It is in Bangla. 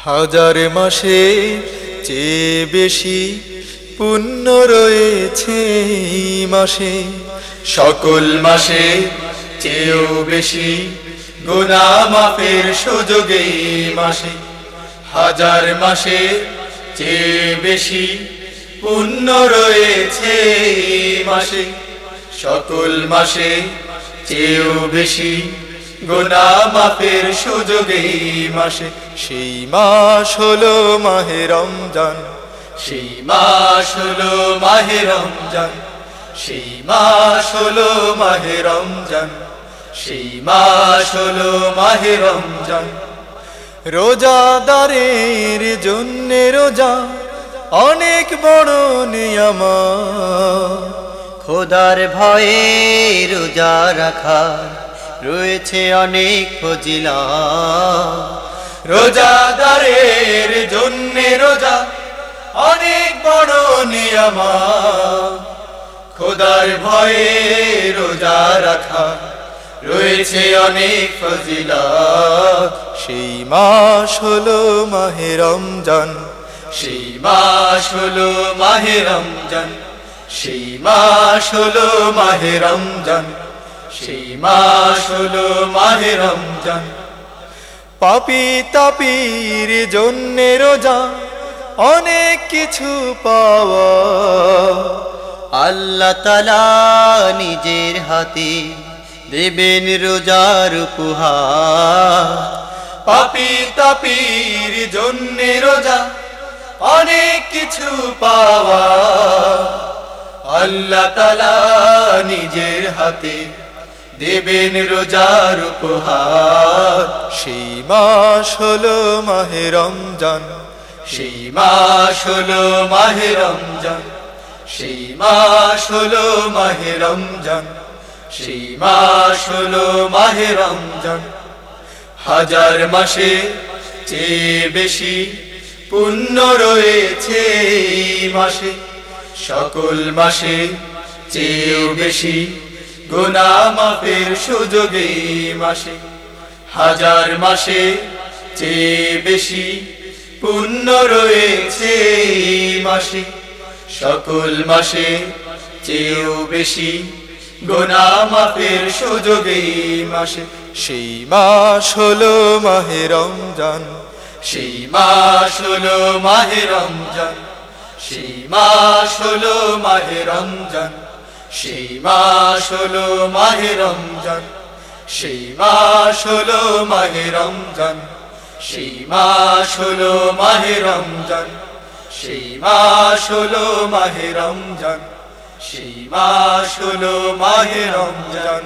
হাজার মাসে চেয়ে বেশি পুণ্য রয়েছে এই মাসে, সকল মাসে চেয়েও বেশি গুনাহ মাফের সুযোগ এই মাসে। হাজার মাসে চেয়ে বেশি পুণ্য রয়েছে এই মাসে, সকল মাসে চেয়েও বেশি গুনাহ মাফের সুযোগ এই মাসে। সেই মাস হলো মাহে রমজান, সেই মাস হলো মাহে রমজান, সেই মাস হলো মাহে রমজান, সেই মাস হলো মাহে রমজান। রোজাদারের জন্য রোজা অনেক বড় নিয়ামত, খোদার ভয়ে রোজা রাখা রয়েছে অনেক ফজিলত। রোজাদারের জন্য রোজা অনেক বড় নিয়ামত, খোদার ভয়ে রোজা রাখা রয়েছে অনেক ফজিলত। সেই মাস হলো মাহে রমজান, সেই মাস হলো মাহে রমজান, সেই মাস হলো মাহে রমজান, সেই মাস হলো মাহে রমজান। পাপী তাপীর জন্য রোজা অনেক কিছু পাওয়া, আল্লাহ তাআলা নিজের হাতে দেবেন রোজার উপহার। পাপী তাপীর জন্য রোজা অনেক কিছু পাওয়া, আল্লাহ তাআলা নিজের হাতে দেবেন রোজার উপহার। সেই মাস হলো মাহে রমজান, সেই মাস হলো মাহে রমজান, সেই মাস হলো মাহে রমজান, সেই মাস হলো মাহে রমজান। হাজার মাসে চেয়ে বেশি পুণ্য রয়েছে এই মাসে, সকল মাসে চেয়েও বেশি গুনাহ মাফের সুযোগ এই মাসে। হাজার মাসে চেয়ে বেশি পুণ্য রয়েছে এই মাসে, সকল মাসে চেয়েও বেশি গুনাহ মাফের সুযোগ এই মাসে। সেই মাস হলো মাহে রমজান, সেই মাস হলো মাহে রমজান, সেই মাস হলো মাহে রমজান, সেই মাস হলো মাহে রমজান, সেই মাস হলো মাহে রমজান, সেই মাস হলো মাহে রমজান, সেই মাস হলো মাহে রমজান, সেই মাস হলো মাহে রমজান।